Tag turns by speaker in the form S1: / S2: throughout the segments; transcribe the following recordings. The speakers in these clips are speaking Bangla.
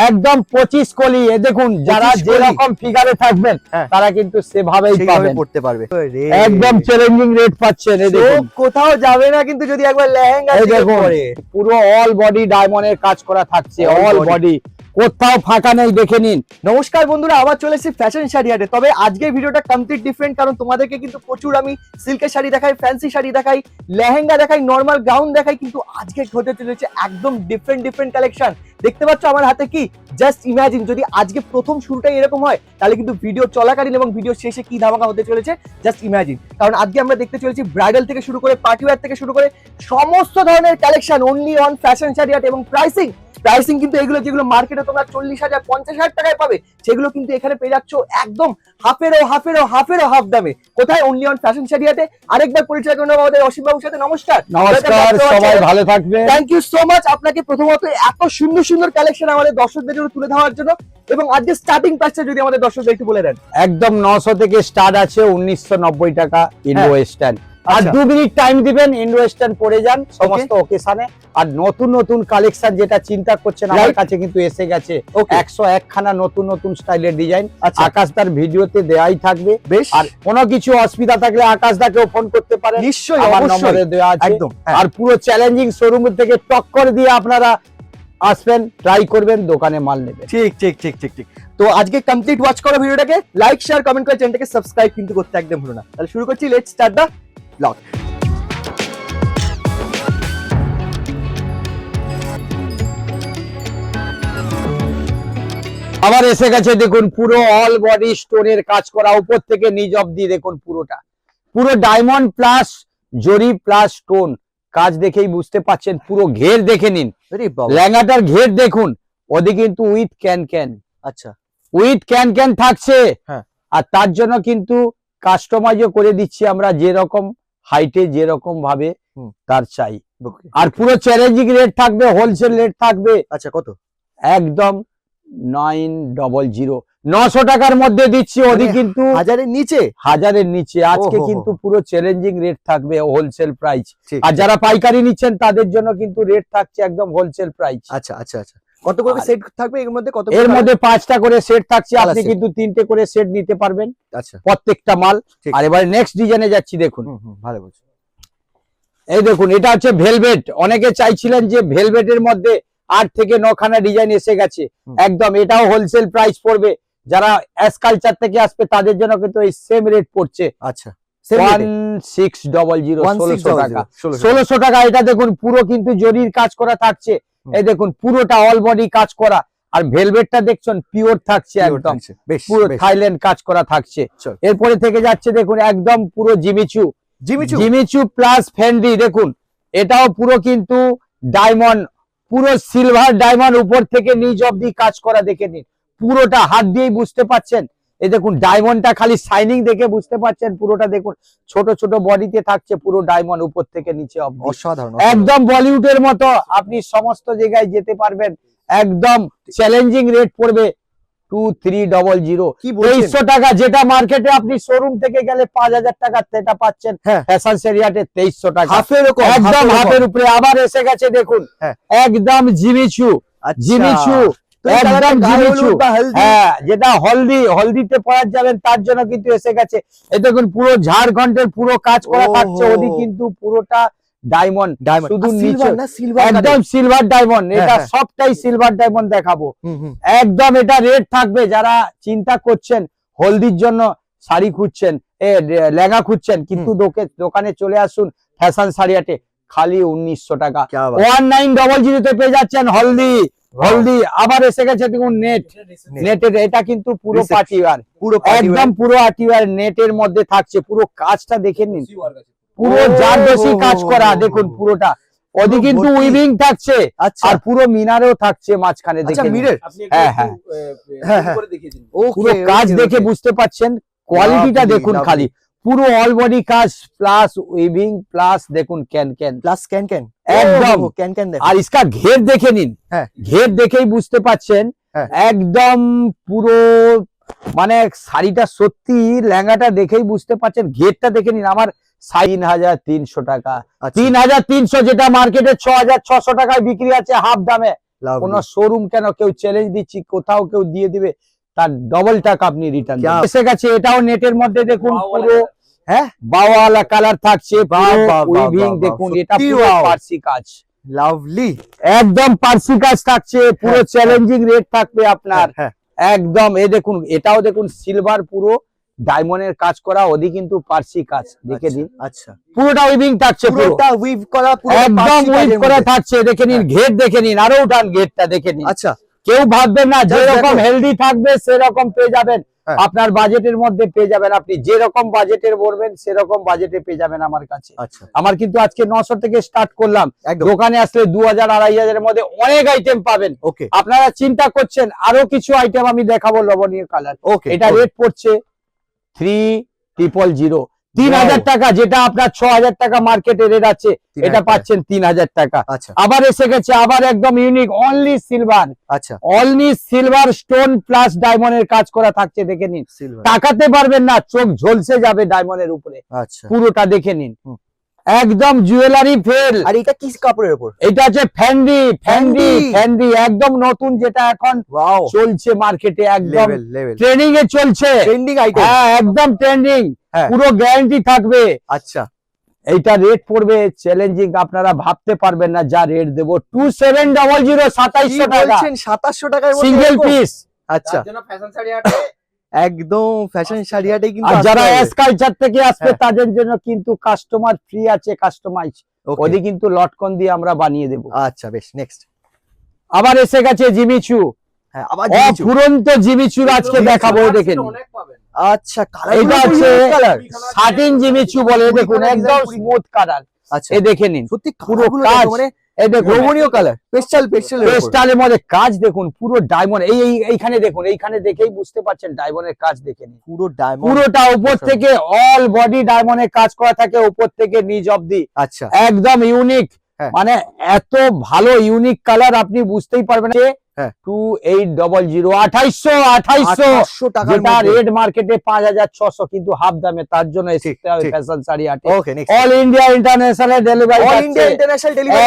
S1: একদম 25 কলি। এ দেখুন, যারা যেরকম ফিগারে থাকবেন তারা কিন্তু সেভাবেই পড়তে পারবে। একদম চ্যালেঞ্জিং রেট পাচ্ছেন। এই দেখুন,
S2: কোথাও যাবে না কিন্তু যদি একবার লেহেঙ্গা পরে।
S1: পুরো অল বডি ডায়মন্ডের কাজ করা থাকছে, অল বডি, কোথাও ফাঁকা নেই, দেখে নিন।
S2: নমস্কার বন্ধুরা, আবার চলে এসেছি ফ্যাশন শাড়ি হাটে। তবে আজকের ভিডিওটা কমপ্লিট ডিফারেন্ট, কারণ তোমাদেরকে কিন্তু প্রচুর আমি সিল্কের শাড়ি দেখাই, ফ্যান্সি শাড়ি দেখাই, লেহেঙ্গা দেখাই, নর্মাল গাউন দেখাই, কিন্তু আজকে ঘটে চলেছে একদম ডিফারেন্ট কালেকশন। দেখতে পাচ্ছ আমার হাতে কি, জাস্ট ইমাজিন যদি আজকে প্রথম শুরুটাই এরকম হয়, তাহলে কিন্তু ভিডিও চলাকালীন এবং ভিডিও শেষে কি ধামাকা হতে চলেছে জাস্ট ইমাজিন। কারণ আজকে আমরা দেখতে চলেছি ব্রাইডাল থেকে শুরু করে পার্টি ওয়্যার থেকে শুরু করে সমস্ত ধরনের collection only on fashion sari হাট। এবং প্রাইসিং কিন্তু এগুলো যেগুলো মার্কেটে তোমরা 40,000 50,000 টাকায় পাবে, সেগুলো কিন্তু এখানে পেয়ে যাচ্ছ একদম হাফেরও হাফ দামে। কোথায়? অনলি অন ফ্যাশন শাড়ি হাটে। আরেকবার পরিচয় করে নেবো আমাদের অসীম বাবুর সাথে। নমস্কার।
S1: সবাই ভালো থাকবেন।
S2: থ্যাংক ইউ সো মাচ আপনাকে প্রথমত এত সুন্দর কালেকশন আমাদের দর্শকদের জন্য তুলে ধরার জন্য। এবং আজকে স্টার্টিং প্রাইসটা যদি আমাদের দর্শকদের একটু বলে দেন।
S1: একদম 900 থেকে স্টার্ট আছে, 1990 টাকা ইন্ডো ওয়েস্টার্ন। আর 2 মিনিট টাইম দিবেন, ইন্ডো ওয়েস্টার্ন পরে যান সমস্ত ওকেশনে। আর নতুন কালেকশন যেটা চিন্তা করছেন আমার কাছে কিন্তু এসে গেছে 101 খানা নতুন স্টাইলের ডিজাইন। আকাশদার ভিডিওতে দেয়াই থাকবে। আর কোনো কিছু অসুবিধা থাকলে আকাশদাকেও ফোন করতে পারেন,
S2: নিশ্চয়ই
S1: আমার নম্বরে দেওয়া আছে একদম। আর পুরো চ্যালেঞ্জিং শোরুম থেকে টক্কর দিয়ে আপনারা আসবেন, ট্রাই করবেন, দোকানে মাল নেবেন।
S2: ঠিক। তো আজকে কমপ্লিট ওয়াচ করো ভিডিওটাকে, লাইক শেয়ার কমেন্ট করে চ্যানেলটাকে সাবস্ক্রাইব কিন্তু করতে একদম ভুলো না। তাহলে শুরু করছি, লেটস স্টার্ট দা ব্লগ।
S1: আবার এসে গেছে দেখুন, পুরো অল বডি স্টোনের কাজ করা, উপর থেকে নিচ অব্দি দেখুন পুরোটা, পুরো ডায়মন্ড প্লাস জরি প্লাস স্টোন কাজ দেখেই বুঝতে পাচ্ছেন। পুরো ঘের দেখে নিন, লেহেঙ্গাটার ঘের দেখুন, ওদিকে কিন্তু উইথ ক্যান।
S2: আচ্ছা,
S1: উইথ ক্যান থাকছে। আর তার জন্য কিন্তু কাস্টমাইজও করে দিচ্ছি আমরা, যেরকম হাইটে যেরকম ভাবে তার চাই। আর পুরো চ্যালেঞ্জিং রেট থাকবে, হোলসেল রেট থাকবে।
S2: আচ্ছা, কত?
S1: একদম 900, 900 টাকার মধ্যে দিচ্ছি। ওদিকে কিন্তু 1000-এর নিচে আজকে কিন্তু পুরো চ্যালেঞ্জিং রেট থাকবে, হোলসেল প্রাইস। আর যারা পাইকারি নিচ্ছেন তাদের জন্য কিন্তু রেট থাকছে একদম হোলসেল প্রাইস।
S2: আচ্ছা, কত করে সেট থাকবে এর মধ্যে?
S1: এর মধ্যে 5টা করে সেট থাকছে, আপনি কিন্তু 3টে করে সেট নিতে পারবেন।
S2: আচ্ছা,
S1: প্রত্যেকটা মাল। আর এবারে নেক্সট ডিজাইনে যাচ্ছি, দেখুন।
S2: ভালো বলছো।
S1: এই দেখুন, এটা হচ্ছে ভেলভেট। অনেকে চাইছিলেন যে ভেলভেটের মধ্যে 8 থেকে 9 খানা ডিজাইন এসে গেছে একদম। এটাও হোলসেল প্রাইস পড়বে। যারা এস কালচার থেকে আসবে তাদের জন্য কিন্তু এই সেম রেট পড়ছে।
S2: আচ্ছা,
S1: 1600, 1600 টাকা। এটা দেখুন, পুরো কিন্তু জরির কাজ করা থাকছে। এই দেখুন, পুরোটা অল বডি কাজ করা। আর ভেলভেটটা দেখছেন পিওর থাকছে একদম, পুরো থাইল্যান্ড কাজ করা থাকছে। এরপরে থেকে যাচ্ছে দেখুন, একদম পুরো জিমিচু প্লাস ফেন্ডি। দেখুন, এটাও পুরো কিন্তু ডায়মন্ড, পুরো সিলভার ডায়মন্ড, উপর থেকে নিচ অব্দি কাজ করা। দেখে নিন, পুরোটা হাত দিয়েই বুঝতে পাচ্ছেন। এই দেখুন, ডায়মন্ডটা খালি শাইনিং দেখে বুঝতে পাচ্ছেন। পুরোটা দেখুন, ছোট বডিতে থাকছে পুরো ডায়মন্ড, উপর থেকে নিচে অবধি।
S2: অসাধারণ,
S1: একদম বলিউডের মতো আপনি সমস্ত জায়গায় যেতে পারবেন। একদম চ্যালেঞ্জিং রেট পড়বে 2300, 2300 টাকা। যেটা মার্কেটে আপনি শোরুম থেকে গেলে 5000 টাকা, সেটা পাচ্ছেন ফ্যাশন শাড়িতে 2300 টাকা, একদম হাতের উপরে। আবার এসে গেছে দেখুন, একদম জিমিচু, একদম জিমিচু। হ্যাঁ, যেটা হলদিতে পরা যাবেন তার জন্য কিন্তু এসে গেছে। এই দেখুন, পুরো ঝাড়খণ্ডের পুরো কাজ করা থাকছে। ওদি কিন্তু পুরোটা ডায়মন্ড, শুধু নিচে একদম সিলভার ডায়মন্ড। এটা সবটাই সিলভার ডায়মন্ড দেখাবো একদম। এটা রেট থাকবে, যারা চিন্তা করছেন হলদির জন্য শাড়ি খুঁজছেন, লেহেঙ্গা খুঁজছেন, কিন্তু দোকানে চলে আসুন ফ্যাশন শাড়ি হাটে, খালি 1900 টাকা। 1900 তে পেয়ে যাচ্ছেন হলদি। আবার এসে গেছে দেখুন নেটের। এটা কিন্তু পুরো পার্টি ওয়্যার, একদম পুরো পার্টি ওয়্যার নেটের মধ্যে থাকছে। পুরো কাজটা দেখে নিন, পুরো জারদোসি কাজ করা। দেখুন পুরোটা, ওদি কিন্তু উইভিং থাকছে। আর পুরো মিনারেও থাকছে মাঝখানে। দেখে পুরো কাজ দেখে বুঝতে পাচ্ছেন, কোয়ালিটিটা দেখুন খালি। পুরো অল বডি কাজ প্লাস উইভিং প্লাস দেখুন ক্যান একদম ক্যান। আর इसका ঘের দেখে নিন, ঘের দেখেই বুঝতে পাচ্ছেন একদম পুরো মানে শাড়িটা সত্যি, লেহেঙ্গাটা দেখেই বুঝতে পারছেন, ঘেরটা দেখে নিন। আমার 3,300 টাকা, 3,300, যেটা মার্কেটে 6,600 টাকায় বিক্রি আছে হাফ দামে। কোন শোরুম কেন, কেউ চ্যালেঞ্জ দিচ্ছি, কোথাও কেউ দিয়ে দিবে তার ডবল টাকা আপনি রিটার্ন এসে গেছে। এটাও নেটের মধ্যে দেখুন, পুরো হ্যাঁ বাওয়ালা কালার থাকছে, উইভিং দেখুন, এটা পুরো পার্সি কাজ,
S2: লাভলি
S1: একদম পার্সি কাজ থাকছে, পুরো চ্যালেঞ্জিং রেট থাকবে আপনার একদম। এ দেখুন, এটাও দেখুন সিলভার পুরো ডায়মন্ডের কাজ করা, ওদি কিন্তু পার্সি কাজ দেখে নিন।
S2: আচ্ছা,
S1: পুরোটা উইভিং থাকছে,
S2: পুরোটা উইভ করা, পুরো
S1: একদম উইভ করা থাকছে, দেখে নিন। ঘের দেখে নিন, আরো উঠান ঘেরটা দেখে নিন।
S2: আচ্ছা,
S1: কেউ ভাববেন না যেরকম হেলদি থাকবে সেরকম পেয়ে যাবেন, আপনার বাজেটের মধ্যে পেয়ে যাবেন। আপনি যেরকম বাজেটের বলবেন সেরকম বাজেটে পেয়ে যাবেন আমার কাছে।
S2: আচ্ছা,
S1: আমার কিন্তু আজকে 900 থেকে স্টার্ট করলাম, দোকানে আসলে 2000 2500 এর মধ্যে অনেক আইটেম পাবেন।
S2: ওকে,
S1: আপনারা চিন্তা করছেন আরো কিছু আইটেম আমি দেখাবো, লবণীয় কালার।
S2: ওকে,
S1: এটা রেট পড়ছে 3,000, 3,000 টাকা, যেটা আপনার 6,000 টাকা মার্কেটে রেট আছে, এটা পাচ্ছেন 3,000 টাকা।
S2: আচ্ছা,
S1: আবার এসে গেছে, আবার একদম ইউনিক, অনলি সিলভার।
S2: আচ্ছা,
S1: অনলি সিলভার স্টোন প্লাস ডায়মন্ডের কাজ করা থাকছে, দেখে নিন। তাকাতে পারবেন না, চোখ ঝলসে যাবে ডায়মন্ডের উপরে।
S2: আচ্ছা,
S1: পুরোটা দেখে নিন, একদম জুয়েলারি ফেল।
S2: আর এটা কি কাপড়ের উপর?
S1: এটা হচ্ছে ফ্যান্ডি, ফ্যান্ডি, ফ্যান্ডি, একদম নতুন, যেটা এখন চলছে মার্কেটে, একদম ট্রেন্ডিং এ চলছে,
S2: ট্রেন্ডিং আইটেম,
S1: হ্যাঁ একদম ট্রেন্ডিং, পুরো গ্যারান্টি থাকবে।
S2: আচ্ছা,
S1: এইটা রেট পড়বে চ্যালেঞ্জিং, আপনারা ভাবতে পারবেন না যা রেট দেবো, 2700, 2700 টাকা,
S2: 2700 টাকায়
S1: সিঙ্গেল পিস।
S2: আচ্ছা, একদম ফ্যাশন শাড়ি হাটে কিন্তু।
S1: আর যারা এস কালচার থেকে আসবে তাদের জন্য কিন্তু কাস্টমার ফ্রি আছে, কাস্টমাইজ, ওদি কিন্তু লটকন দিয়ে আমরা বানিয়ে দেব।
S2: আচ্ছা, বেশ, নেক্সট।
S1: আবার এসে গেছে জিমিচু,
S2: হ্যাঁ, আবার
S1: অফুরন্ত জিমিচুর আজকে দেখাবো, দেখেন।
S2: আচ্ছা,
S1: এটা হচ্ছে সাটিন জিমিচু বলে, দেখুন একদম স্মুথ কালার।
S2: আচ্ছা,
S1: এ দেখে নিন,
S2: সত্যি
S1: পুরো কাজ,
S2: মানে
S1: এই দেখুন
S2: রমণীয় কালার,
S1: পেস্টালের মধ্যে কাজ দেখুন, পুরো ডায়মন্ড। এইখানে দেখুন, এইখানে দেখেই বুঝতে পারছেন ডায়মন্ডের কাজ দেখে নিন।
S2: পুরো ডায়মন্ড,
S1: পুরোটা উপর থেকে অল বডি ডায়মন্ডের কাজ করা থাকে, উপর থেকে নিচ অবধি।
S2: আচ্ছা,
S1: একদম ইউনিক, মানে এত ভালো ইউনিক কালার আপনি বুঝতেই পারবেন। 2800, 2800 টাকা, যেটা রেড মার্কেটে 5,600, কিন্তু হাফ দামে। তার জন্য ফ্যাশন শাড়ি হাটে অল ইন্ডিয়া ইন্টারন্যাশনাল ডেলিভারি,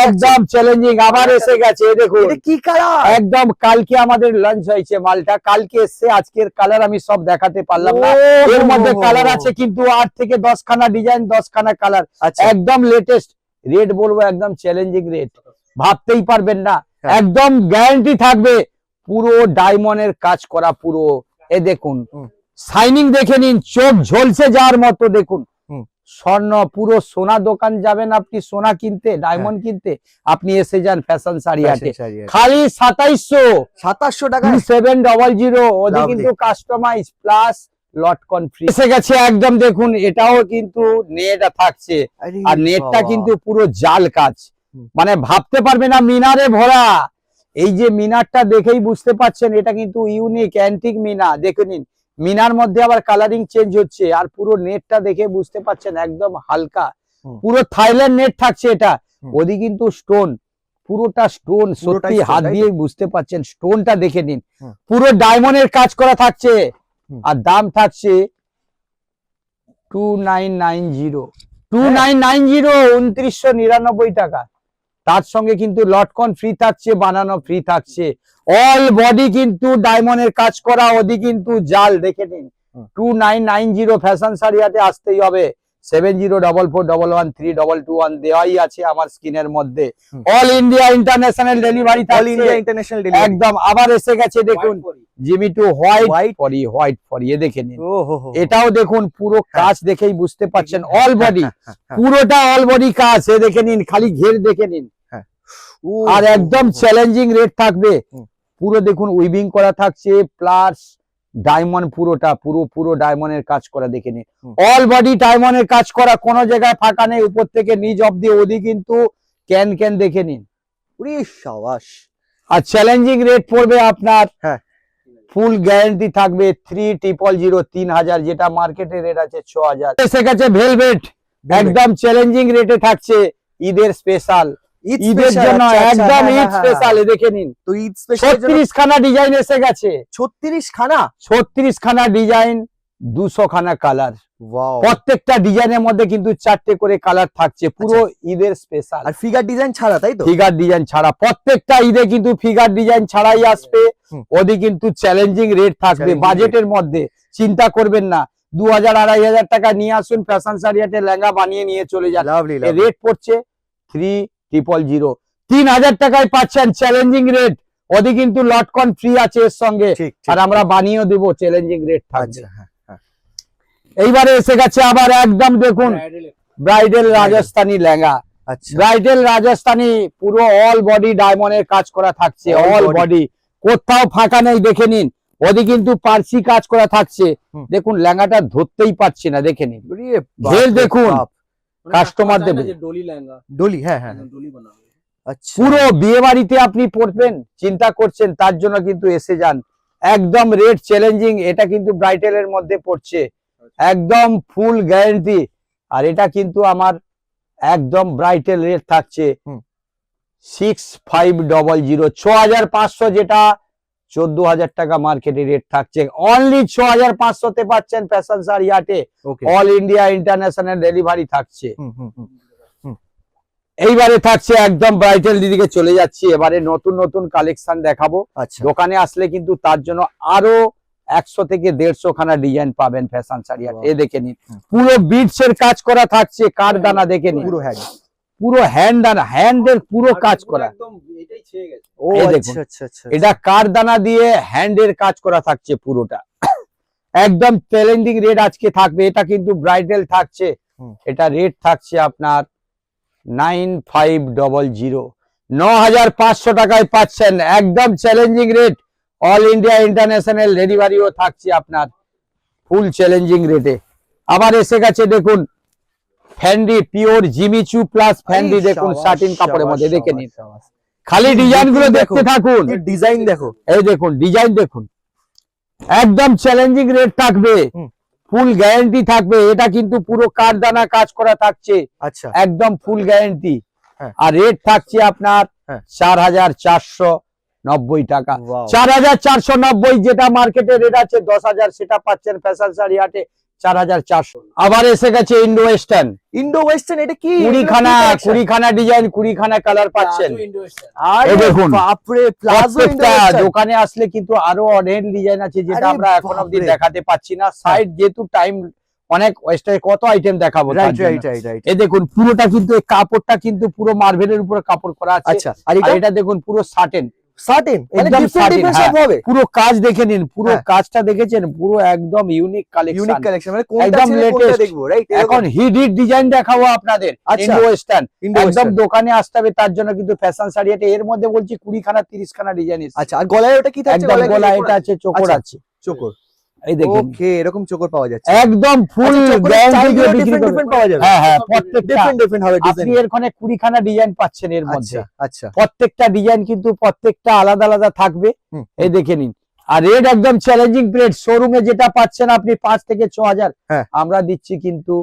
S1: একদম চ্যালেঞ্জিং। আবার এসে গেছে, দেখুন
S2: কি কালার,
S1: একদম কালকে আমাদের লঞ্চ হয়েছে মালটা, কালকে এসে আজকের কালার আমি সব দেখাতে পারলাম না। এর মধ্যে কালার আছে কিন্তু 8 থেকে 10 খানা ডিজাইন, 10 খানা কালার, একদম লেটেস্ট। রেট বলবো একদম চ্যালেঞ্জিং রেট, ভাবতেই পারবেন না, একদম গ্যারান্টি থাকবে। পুরো ডায়মন্ডের কাজ করা, পুরো এ দেখুন শাইনিং দেখে নিন, চোখ ঝলসে যাওয়ার মতো। দেখুন স্বর্ণ, পুরো সোনা দোকান যাবেন আপনি সোনা কিনতে, ডায়মন্ড কিনতে, আপনি এসে যান ফ্যাশন শাড়ি হাটে, খালি 2700 টাকা, 700, ওদি কিন্তু কাস্টমাইজ প্লাস লটকন ফ্রি। এসে গেছে একদম, দেখুন এটাও কিন্তু নেট থাকছে, আর নেটটা কিন্তু পুরো জাল কাজ, মানে ভাবতে পারবে না, মিনারে ভরা। এই যে মিনারটা দেখেই বুঝতে পারছেন, এটা কিন্তু ইউনিক অ্যান্টিক মিনা, দেখে নিন। মিনার মধ্যে আবার কালারিং চেঞ্জ হচ্ছে, আর পুরো নেটটা দেখে বুঝতে পারছেন একদম হালকা, পুরো থাইল্যান্ড নেট থাকছে এটা। ওদি কিন্তু স্টোন, পুরোটা স্টোন, সত্যি হাত দিয়ে বুঝতে পারছেন, স্টোনটা দেখে নিন, পুরো ডায়মন্ডের কাজ করা থাকছে। আর দাম থাকছে 2990, 2999 টাকা। তার সঙ্গে কিন্তু লটকন ফ্রি থাকছে, বানানো ফ্রি থাকছে, অল বডি কিন্তু ডায়মন্ডের কাজ করা, ওদি কিন্তু জাল, দেখে নিন। 2990 ফ্যাশন শাড়ি হাটে আসতেই হবে। 7044113221 দেওয়াই আছে আমার স্ক্রিনের মধ্যে। অল ইন্ডিয়া ইন্টারন্যাশনাল ডেলিভারি, একদম। আবার এসে গেছে দেখুন জিমিটু হোয়াইট ফরি, দেখে নিন। এটাও দেখুন পুরো কাজ দেখেই বুঝতে পারছেন, অল বডি, পুরোটা অল বডি কাজ, এ দেখে নিন, খালি ঘের দেখে নিন। আর একদম চ্যালেঞ্জিং রেট থাকবে, পুরো দেখুন উইভিং করা থাকছে প্লাস ডায়মন্ড, পুরোটা পুরো ডায়মন্ডের কাজ করা, দেখে নিন। অল বডি ডায়মন্ডের কাজ করা, কোনো জায়গায় ফাঁকা নেই, উপর থেকে নিচ অব্দি, ওদি কিন্তু ক্যান দেখে নিন। আর চ্যালেঞ্জিং রেট পড়বে আপনার, ফুল গ্যারান্টি থাকবে 3000, 3000, যেটা মার্কেটে রেট আছে 6000। এসে গেছে ভেলভেট, একদম চ্যালেঞ্জিং রেটে থাকছে, ঈদের স্পেশাল, ঈদের জন্য একদম ঈদ স্পেশাল দেখে নিন।
S2: তো ঈদ স্পেশাল
S1: 36 খানা ডিজাইন এসে গেছে,
S2: 36 খানা
S1: 36 খানা ডিজাইন, 200 খানা কালার।
S2: ওয়াও,
S1: প্রত্যেকটা ডিজাইনের মধ্যে কিন্তু 4টে করে কালার থাকছে, পুরো ঈদের স্পেশাল।
S2: আর ফিগার ডিজাইন ছাড়া, তাই তো?
S1: ফিগার ডিজাইন ছাড়া, প্রত্যেকটা ঈদে কিন্তু ফিগার ডিজাইন ছাড়াই আসবে। ওদি কিন্তু চ্যালেঞ্জিং রেট থাকবে, বাজেটের মধ্যে, চিন্তা করবেন না। 2000-2500 টাকা নিয়ে আসুন, ফ্যাশন শাড়ি হাটে লেহেঙ্গা বানিয়ে নিয়ে চলে যান। রেট পড়ছে 3000, 3000 টাকায় পাচ্ছেন চ্যালেঞ্জিং রেট। ওদি কিন্তু লটকন ফ্রি আছে এর সঙ্গে, আর আমরা বানিয়েও দেবো, চ্যালেঞ্জিং রেট থাকছে। এইবারে এসে গেছে আবার একদম দেখুন ব্রাইডাল রাজস্থানী লেহেঙ্গা। ব্রাইডাল রাজস্থানী পুরো অল বডি ডায়মন্ডের কাজ করা থাকছে, অল বডি, কোথাও ফাঁকা নেই। দেখে নিন, ওদি কিন্তু পার্সি কাজ করা থাকছে। দেখুন লেহেঙ্গাটা ধরতেই পারছি না, দেখে নিন ঘের দেখুন, কাস্টমার দেবে
S3: ডলি লেহেঙ্গা,
S2: ডলি, হ্যাঁ হ্যাঁ,
S3: ডলি বানাবে।
S2: আচ্ছা,
S1: পুরো বিয়ে বাড়িতে আপনি পরবেন চিন্তা করছেন, তার জন্য কিন্তু এসে যান। একদম রেট চ্যালেঞ্জিং, এটা কিন্তু ব্রাইডালের মধ্যে পড়ছে, একদম ফুল গ্যারান্টি। আর এটা কিন্তু আমার একদম ব্রাইডাল রেট থাকছে 6500, 6500, যেটা 14000 টাকা মার্কেটে রেট থাকছে। অনলি 6500-তে পাচ্ছেন ফ্যাশন শাড়ি হাটে, অল ইন্ডিয়া ইন্টারন্যাশনাল ডেলিভারি থাকছে। এইবারে থাকছে একদম ব্রাইডাল, দিদিকে চলে যাচ্ছি, এবারে নতুন নতুন কালেকশন দেখাবো। দোকানে আসলে কিন্তু তার জন্য আরো 100 থেকে 150 খানা ডিজাইন পাবেন ফ্যাশন শাড়ি হাটে। এ দেখে নিন, পুরো বিটস এর কাজ করা থাকছে, কার দানা দেখে নিন, পুরো হ্যান্ড দানা, হ্যান্ডের পুরো কাজ করা।
S3: একদম এটাই ছেয়ে গেছে।
S2: ও
S1: দেখুন,
S2: আচ্ছা আচ্ছা,
S1: এটা কার দানা দিয়ে হ্যান্ডের কাজ করা থাকছে পুরোটা। একদম চ্যালেঞ্জিং রেট আজকে থাকবে, এটা কিন্তু ব্রাইডাল থাকছে। এটা রেট থাকছে আপনার 9500, 9500 টাকায় পাচ্ছেন, একদম challenging rate. All India international ডেলিভারিও থাকছে আপনার ফুল চ্যালেঞ্জিং রেটে। আবার এসে গেছে দেখুন Fendi, pure Jimmy Choo plus Fendi, দেখুন সাটিন কাপড়ের মধ্যে, দেখে নিন। খালি ডিজাইন গুলো দেখতে থাকুন,
S2: ডিজাইন দেখো,
S1: এই দেখুন ডিজাইন দেখুন, একদম চ্যালেঞ্জিং রেট থাকবে, ফুল গ্যারান্টি থাকবে। এটা কিন্তু পুরো কারদানা কাজ করা থাকছে,
S2: আচ্ছা,
S1: একদম ফুল গ্যারান্টি।
S2: হ্যাঁ।
S1: আর রেট থাকছে আপনার 4490 টাকা। 4490, যেটা মার্কেটে রেট আছে 10000, সেটা পাচ্ছেন ফ্যাশন শাড়ি হাটে 4400। আবার এসে গেছে ইন্ডো ওয়েস্টার্ন,
S2: ইন্ডো ওয়েস্টার্ন, এটা কি?
S1: 20 খানা ডিজাইন, 20 খানা কালার পাচ্ছেন।
S2: আরে
S1: দেখুন,
S2: বাপরে, প্লাজো
S1: প্রত্যেকটা দোকানে আসলে কিন্তু আরো অনেক ডিজাইন আছে, যেটা
S2: আরে
S1: আমরা এখন অবধি
S2: বাপরে।
S1: দেখাতে পাচ্ছি না। সাইড যেহেতু টাইম অনেক ওয়েস্টার্ন, কত আইটেম দেখাবো। তার
S2: রাইট
S1: জন্য।
S2: রাইট রাইট রাইট,
S1: এই দেখুন পুরোটা কিন্তু, এই কাপড়টা কিন্তু পুরো মার্বেলের উপরে কাপড় করা আছে।
S2: আচ্ছা, আর
S1: আর এটা দেখুন পুরো সাটেন,
S2: সার্টেন, মানে
S1: একদম
S2: ডিফারেন্ট
S1: satin,
S2: ডিফারেন্ট
S1: হ্যাঁ।
S2: সব হবে।
S1: পুরো কাজ দেখে নিন, পুরো
S2: হ্যাঁ।
S1: কাজটা দেখেছেন, পুরো একদম ইউনিক
S2: ইউনিক
S1: কালেকশন।
S2: কালেকশন, মানে কোনটা
S1: একদম
S2: ছেড়ে কোনটা
S1: latest।
S2: দেখবো, রাইট?
S1: এখন হিট ডিজাইন দেখাবো আপনাদের,
S2: আচ্ছা,
S1: ইন্ডো ওয়েস্টার্ন।
S2: ইন্ডো
S1: একদম
S2: ওয়েস্টার্ন,
S1: দোকানে আসতে হবে, তার জন্য কিন্তু ফ্যাশন শাড়ি আছে। এর মধ্যে বলছি 20 খানা 30 খানা ডিজাইন আছে।
S2: আচ্ছা, আর গলায় ওটা কি থাকছে?
S1: একদম গলা এটা আছে, চোকর
S2: আচ্ছা,
S1: আছে,
S2: চোকর,
S1: এই দেখুন
S2: ওকে, এরকম চোকর পাওয়া যাচ্ছে,
S1: একদম ফুল
S2: আচ্ছা, চোকরের
S1: গ্যারান্টি দিয়ে
S2: স্টাইলগুলো
S1: বিক্রি
S2: different
S1: করবে।
S2: different পাওয়া যাবে।
S1: হ্যাঁ হ্যাঁ, প্রত্যেকটা
S2: ডিফারেন্ট ডিফারেন্ট হবে
S1: আপনি
S2: ডিজাইন।
S1: এরখানে 20 খানা ডিজাইন পাচ্ছেন এর মধ্যে।
S2: আচ্ছা আচ্ছা,
S1: প্রত্যেকটা ডিজাইন কিন্তু প্রত্যেকটা আলাদা আলাদা থাকবে, এই দেখে নিন। আর রেট একদম চ্যালেঞ্জিং রেট, শোরুমে যেটা পাচ্ছেন আপনি 5 থেকে 6000,
S2: হ্যাঁ।
S1: আমরা দিচ্ছি কিন্তু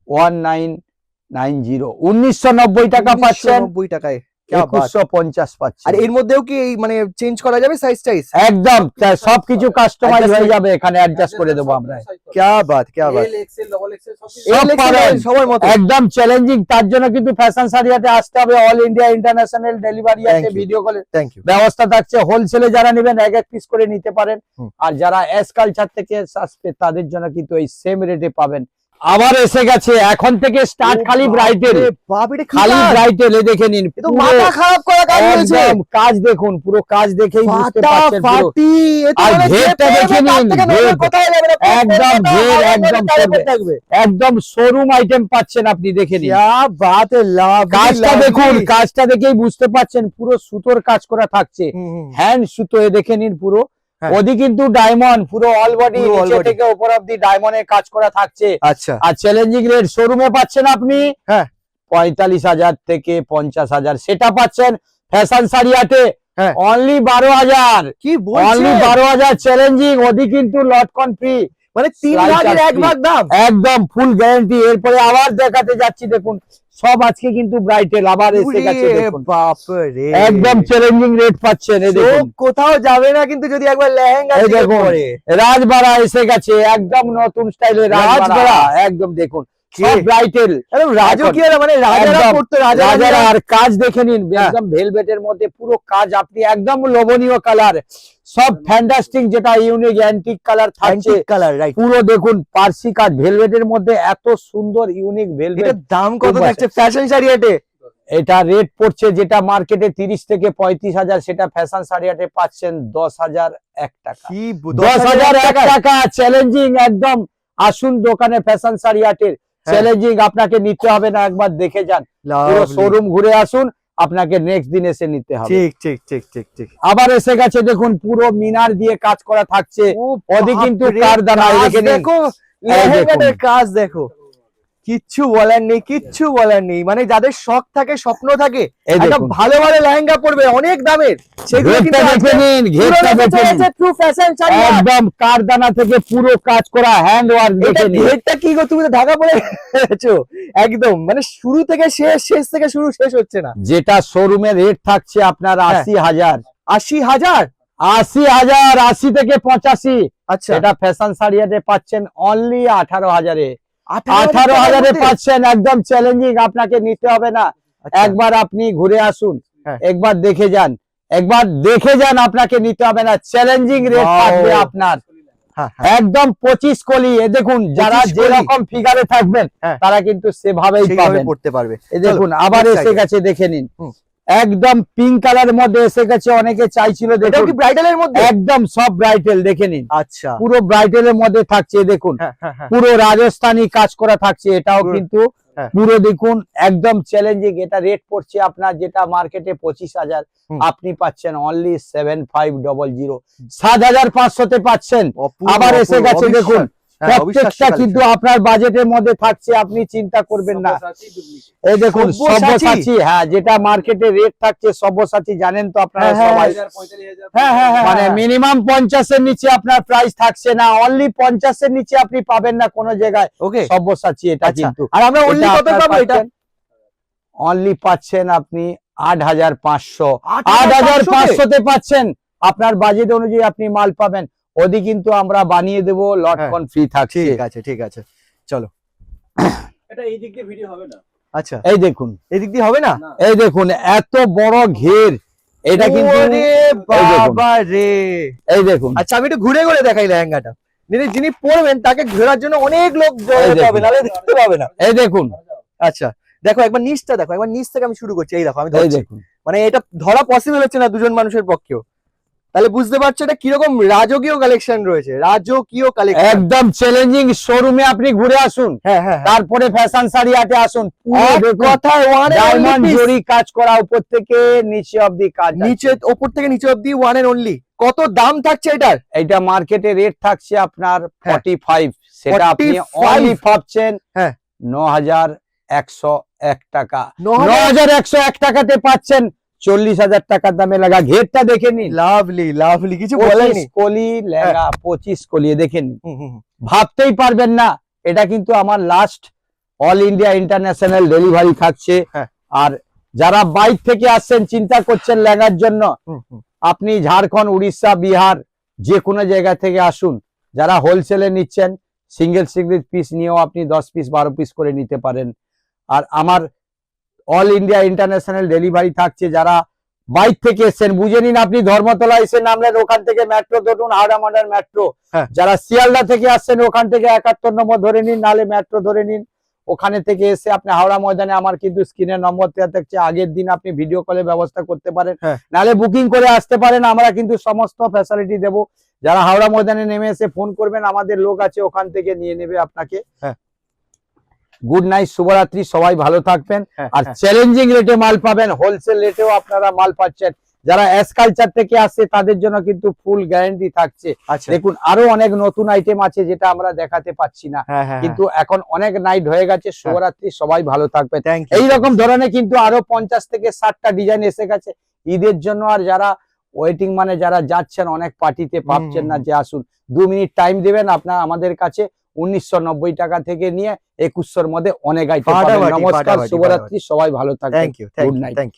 S1: 1990, 1990 টাকা পাচ্ছেন,
S2: 1990 টাকায়, क्या बात।
S1: 2150 পাচ্ছেন।
S2: আর এর মধ্যেও কি এই মানে চেঞ্জ করা যাবে সাইজ টাইজ?
S1: একদম সবকিছু কাস্টমাইজ হয়ে
S2: Adjustment-
S1: যাবে, এখানে অ্যাডজাস্ট করে দেবো আমরা।
S2: क्या बात, क्या बात,
S3: এল এক্সেল ডবল এক্সেল সব কিছু।
S1: সব পাবেন।
S2: সবার মতো।
S1: একদম চ্যালেঞ্জিং, তার জন্য কিন্তু ফ্যাশন শাড়ি হাটে আসতে হবে। অল ইন্ডিয়া ইন্টারন্যাশনাল ডেলিভারি আছে,
S2: Thank you.
S1: ভিডিও কলে
S2: থ্যাংক ইউ।
S1: ব্যবস্থা থাকছে। হোলসেলে যারা নেবেন এক এক পিস করে নিতে পারেন,
S2: হুম।
S1: আর যারা এস কালচার থেকে আসবে তাদের জন্য কিন্তু এই সেম রেটে পাবেন। আবার এসে গেছে, এখন থেকে স্টার্ট খালি ব্রাইডাল,
S2: বাপ, এটা কি
S1: খালি
S2: কাজ?
S1: ব্রাইডাল, দেখে নিন
S2: এ তো
S1: পুরো
S2: মাথা খারাপ করা কাজ হয়েছে।
S1: একদম কাজ দেখুন, পুরো কাজ দেখেই বুঝতে
S2: ফাটা
S1: পারছেন পুরো।
S2: ফাটি, এ তো
S1: আর
S2: মানে
S1: ঘেরটা
S2: যে
S1: দেখে
S2: পড়বে তার
S1: নিন,
S2: থেকে
S1: ঘের।
S2: নজর কোথাও যাবে না,
S1: একদম ঘের, একদম
S2: তার উপর
S1: পড়বে।
S2: থাকবে।
S1: একদম শোরুম আইটেম পাচ্ছেন আপনি, দেখে নিন।
S2: क्या बात है, লাভ
S1: কাজটা দেখুন, কাজটা দেখেই বুঝতে পারছেন, পুরো সুতোর কাজ করা থাকছে, হ্যান্ড সুতো, এ দেখে নিন পুরো।
S2: হ্যাঁ।
S1: ওদি কিন্তু ডায়মন্ড, পুরো অল বডি,
S2: পুরো all
S1: নিচে
S2: body।
S1: থেকে উপর অব্দি ডায়মন্ডের কাজ করা থাকছে।
S2: আচ্ছা,
S1: আর চ্যালেঞ্জিং রেট শোরুমে পাচ্ছেন আপনি
S2: হ্যাঁ।
S1: 45,000 থেকে 50,000, সেটা পাচ্ছেন ফ্যাশন শাড়ি হাটে
S2: হ্যাঁ।
S1: অনলি 12,000,
S2: কি
S1: অনলি
S2: বলছেন?
S1: 12,000 চ্যালেঞ্জিং। ওদি কিন্তু লটকন ফ্রি,
S2: মানে 3
S1: Slice
S2: ভাগের
S1: আর
S2: 1 ভাগ দাম।
S1: একদম ফুল গ্যারান্টি। এরপরে আবার দেখাতে যাচ্ছি, দেখুন সব আজকে কিন্তু ব্রাইটেল আবার এসে গেছে,
S2: ওরে
S1: দেখুন
S2: বাপরে,
S1: একদম চ্যালেঞ্জিং রেট পাচ্ছেন। এই
S2: চোখ
S1: দেখুন
S2: কোথাও যাবে না কিন্তু যদি একবার লেহেঙ্গা
S1: এই
S2: দিকে
S1: দেখুন
S2: পরে।
S1: রাজবাড়া এসে গেছে, একদম নতুন স্টাইলের রাজবাড়া,
S2: রাজবাড়া।
S1: একদম দেখুন
S2: কে?
S1: সব ব্রাইটেল
S2: একদম রাজকীয়, মানে রাজারা
S1: একদম
S2: পড়তো,
S1: রাজারা।
S2: রাজারা।
S1: আর কাজ দেখে নিন,
S2: হ্যাঁ।
S1: একদম ভেলভেটের মধ্যে পুরো কাজ, আপনি একদম লোভনীয় কালার, সব ফ্যান্টাস্টিক, যেটা ইউনিক অ্যান্টিক কালার থাকছে
S2: অ্যান্টিক কালার, রাইট।
S1: পুরো। দেখুন পার্সি কাজ ভেলভেটের মধ্যে, এত সুন্দর ইউনিক ভেলভেট।
S2: এটার দাম কত
S1: খুব
S2: থাকছে ফ্যাশন শাড়ি হাটে?
S1: এটা রেট পড়ছে যেটা মার্কেটে 30 থেকে 35,000, সেটা ফ্যাশন শাড়ি হাটে পাচ্ছেন 10,001 টাকা।
S2: কি
S1: 10,001 টাকা চ্যালেঞ্জিং একদম। আসুন দোকানে ফ্যাশন শাড়ি হাটের, চ্যালেঞ্জিং, আপনাকে নিতে হবে না, একবার দেখে যান, পুরো শোরুম ঘুরে আসুন, আপনাকে নেক্সট দিন এসে নিতে হবে।
S2: ঠিক ঠিক ঠিক ঠিক ঠিক।
S1: আবার এসে গেছে দেখুন পুরো মিনার দিয়ে কাজ করা থাকছে, ওদি কিন্তু কারদানা দেখে নিন।
S2: দেখো লেহেঙ্গাটার কাজ দেখো, কিচ্ছু বলার নেই, কিচ্ছু বলার নেই। মানে যাদের শখ থাকে, স্বপ্ন থাকে
S1: এই
S2: একটা
S1: দেখুন
S2: ভালো ভালো লেহেঙ্গা পরবে অনেক দামের, সেগুলো কিন্তু
S1: ঘেরটা দেখে নিন, ঘেরটা দেখে নিন,
S2: ট্রু ফ্যাশন শাড়ি।
S1: একদম কারদানা থেকে পুরো কাজ করা, হ্যান্ড ওয়ার্ক
S2: এটা
S1: দেখে নিন।
S2: ঘেরটা কি গো, তুমি তো ঢাকা পড়ে গেছো একদম, মানে শুরু থেকে শেষ, শেষ থেকে শুরু, শেষ হচ্ছে না।
S1: যেটা শোরুমে রেট থাকছে আপনার 80,000,
S2: 80,000।
S1: 80,000, 80 থেকে 85,
S2: আচ্ছা,
S1: এটা ফ্যাশন শাড়ি হাটে পাচ্ছেন অনলি 18,000-এ।
S2: 18,000
S1: 18,000-এ
S2: মধ্যে?
S1: পাচ্ছেন, একদম চ্যালেঞ্জিং, আপনাকে নিতে হবে না।
S2: আচ্ছা।
S1: একবার আপনি ঘুরে আসুন,
S2: হ্যাঁ।
S1: একবার দেখে যান, একবার দেখে যান, আপনাকে নিতে হবে না, চ্যালেঞ্জিং রেট
S2: Wow.
S1: থাকবে আপনার,
S2: হ্যাঁ, হ্যাঁ,
S1: একদম 25 কলি। এ দেখুন যারা
S2: 25 কলি।
S1: যেরকম ফিগারে থাকবেন
S2: হ্যাঁ।
S1: তারা কিন্তু সেভাবেই
S2: সেইভাবে
S1: পাবেন।
S2: পড়তে পারবে।
S1: এই দেখুন
S2: চলো,
S1: আবার
S2: next
S1: এসে
S2: item।
S1: গেছে, দেখে নিন
S2: হুম।
S1: একদম পিঙ্ক কালারের মধ্যে এসে গেছে, অনেকে চাইছিল,
S2: এটাও
S1: দেখুন
S2: কি ব্রাইডালের মধ্যে?
S1: একদম সব ব্রাইটেল দেখে নিন,
S2: আচ্ছা,
S1: পুরো ব্রাইটেলের মধ্যে থাকছে। দেখুন
S2: হ্যাঁ হ্যাঁ হ্যাঁ।
S1: পুরো রাজস্থানী কাজ করা থাকছে, এটাও
S2: পুরো-
S1: কিন্তু
S2: হ্যাঁ।
S1: পুরো দেখুন একদম চ্যালেঞ্জিং। এটা রেট পড়ছে আপনার যেটা মার্কেটে 25,000,
S2: হুম।
S1: আপনি পাচ্ছেন অনলি 7,500, 7,500-তে পাচ্ছেন।
S2: অপূর্ব,
S1: আবার এসে
S2: অপূর্ব,
S1: গেছে
S2: অবিশ্বাস।
S1: দেখুন
S2: হ্যাঁ, অবিশ্বাস্য
S1: প্রত্যেকটা
S2: collection।
S1: কিন্তু আপনার বাজেটের মধ্যে থাকছে, আপনি চিন্তা করবেন না।
S3: সব্যসাচী duplicate।
S1: এই দেখুন
S2: সব্যসাচী।
S1: সব্যসাচী, হ্যাঁ যেটা মার্কেটে রেট থাকছে সব্যসাচী, জানেন তো আপনারা
S2: হ্যাঁ, হ্যাঁ,
S1: সবাই।
S3: 40,000, 45,000,
S2: হ্যাঁ, হ্যাঁ, হ্যাঁ।
S1: মানে মিনিমাম 50-এর নিচে আপনার প্রাইস থাকছে না, অনলি 50-এর নিচে আপনি পাবেন না কোনো জায়গায়
S2: ওকে,
S1: সব্যসাচী এটা
S2: আচ্ছা।
S1: কিন্তু।
S2: আর আমরা অনলি কত পাবো এটা?
S1: অনলি পাচ্ছেন আপনি 8,500,
S2: 8,500
S1: 8,500-তে পাচ্ছেন। আপনার বাজেট অনুযায়ী আপনি মাল পাবেন, ওদি কিন্তু আমরা বানিয়ে দেবো, লট
S2: হ্যাঁ।
S1: কন ফ্রি থাকছে।
S2: ঠিক আছে, ঠিক আছে, চলো।
S3: এটা এই দিক দিয়ে ভিডিও হবে না।
S2: আচ্ছা,
S1: এই দেখুন,
S2: এদিক দিয়ে হবে না?
S3: না।
S1: এই দেখুন এত বড় ঘের, এটা কিন্তু
S2: ওরে বাবা রে।
S1: এই দেখুন
S2: আচ্ছা, আমি একটু ঘুরে ঘুরে দেখাই লেহেঙ্গাটা। যিনি পরবেন তাকে ঘোরার জন্য অনেক লোক জড়াতে হবে, নাহলে দেখতে পাবে না।
S1: এই দেখুন
S2: আচ্ছা, দেখো একবার নিচটা দেখো, একবার নিচ থেকে আমি শুরু করছি। এই দেখো, আমি
S1: এই
S2: ধরছি।
S1: দেখুন
S2: মানে এটা ধরা পসিবল হচ্ছে না দুজন মানুষের পক্ষেও। তাহলে বুঝতে পারছো এটা কিরকম রাজকীয় কালেকশন রয়েছে, রাজকীয় কালেকশন।
S1: একদম চ্যালেঞ্জিং। শোরুমে আপনি ঘুরে আসুন,
S2: হ্যাঁ হ্যাঁ হ্যাঁ।
S1: তারপরে ফ্যাশন শাড়ি হাটে আসুন, পুরো
S2: এক
S1: দেখুন
S2: কথায় one and only
S1: diamond
S2: piece।
S1: জরি কাজ করা, উপর থেকে নিচে অবধি কাজ আছে।
S2: নিচে, ওপর থেকে নিচে অব্দি ওয়ান এন্ড অনলি। কত দাম থাকছে এটার?
S1: এটা মার্কেটে রেট থাকছে আপনার
S2: হ্যাঁ।
S1: 45, সেটা আপনি
S2: 45
S1: অনলি পাচ্ছেন
S2: হ্যাঁ।
S1: 9,101 টাকা।
S2: 9,000
S1: 9,101 টাকাতে পাচ্ছেন 40,000 টাকার দামে লাগা ঘেরটা দেখে নিন।
S2: লাভলি লাভলি, কিছু বলেনি।
S1: 25 কলি লেহেঙ্গা, 25 কলি দেখে নিন,
S2: হুম, হুম, হুম।
S1: ভাবতেই পারবেন না। এটা কিন্তু আমার last all India international delivery থাকছে।
S2: হ্যাঁ।
S1: আর যারা বাইরে থেকে আসছেন, চিন্তা করছেন লেহেঙ্গার জন্য,
S2: হুম, হুম।
S1: আপনি ঝাড়খণ্ড, উড়িষ্যা, বিহার যে কোনো জায়গা থেকে আসুন। যারা হোলসেলে নিচ্ছেন, সিঙ্গেল সিঙ্গেল পিস নিয়েও আপনি 10 পিস 12 পিস করে নিতে পারেন। আর আমার অল ইন্ডিয়া ইন্টারন্যাশনাল ডেলিভারি থাকছে। যারা বাইরে থেকে এসেছেন, বুঝে নিন আপনি ধর্মতলা এসে নামলেন, ওখান থেকে মেট্রো ধরুন, হাওড়া মডার্ন মেট্রো।
S2: হ্যাঁ।
S1: যারা শিয়ালদা থেকে আসছেন, ওখান থেকে 71 নম্বর ধরে নিন, নাহলে মেট্রো ধরে নিন। ওখানে থেকে এসে আপনি হাওড়া ময়দানে, আমার কিন্তু স্ক্রিনের নম্বর দেওয়া থাকছে, আগের দিন আপনি ভিডিও কলে ব্যবস্থা করতে পারেন,
S2: হ্যাঁ।
S1: নাহলে বুকিং করে আসতে পারেন। আমরা কিন্তু সমস্ত ফ্যাসিলিটি দেবো। যারা হাওড়া ময়দানে নেমে এসে ফোন করবেন, আমাদের লোক আছে, ওখান থেকে নিয়ে নেবে আপনাকে।
S2: হ্যাঁ।
S1: গুড নাইট, শুভরাত্রি, সবাই ভালো থাকবেন।
S2: হ্যাঁ,
S1: আর
S2: হ্যাঁ।
S1: চ্যালেঞ্জিং রেটে মাল পাবেন, হোলসেল রেটেও আপনারা মাল পাচ্ছেন। যারা এস কালচার থেকে আসছে তাদের জন্য কিন্তু ফুল গ্যারান্টি থাকছে।
S2: আচ্ছা,
S1: দেখুন আরো অনেক নতুন আইটেম আছে যেটা আমরা দেখাতে পাচ্ছি না,
S2: হ্যাঁ হ্যাঁ,
S1: কিন্তু এখন অনেক নাইট হয়ে গেছে। শুভরাত্রি, সবাই ভালো থাকবে।
S2: Thank you.
S1: এইরকম ধরনের কিন্তু আরো 50 থেকে 60টা ডিজাইন এসে গেছে ঈদের জন্য। আর যারা ওয়েটিং মানে যারা যাচ্ছেন অনেক পার্টিতে ভাবছেন না যে আসুন, 2 মিনিট টাইম দেবেন, আপনার আমাদের কাছে 1990 টাকা থেকে নিয়ে 2100-র মধ্যে অনেক আইটেম পাবেন।
S2: ফাটাফাটি,
S1: নমস্কার,
S2: ফাটাফাটি,
S1: শুভরাত্রি, সবাই ভালো থাকবেন।
S2: Thank you,
S1: Good night.
S2: Thank you.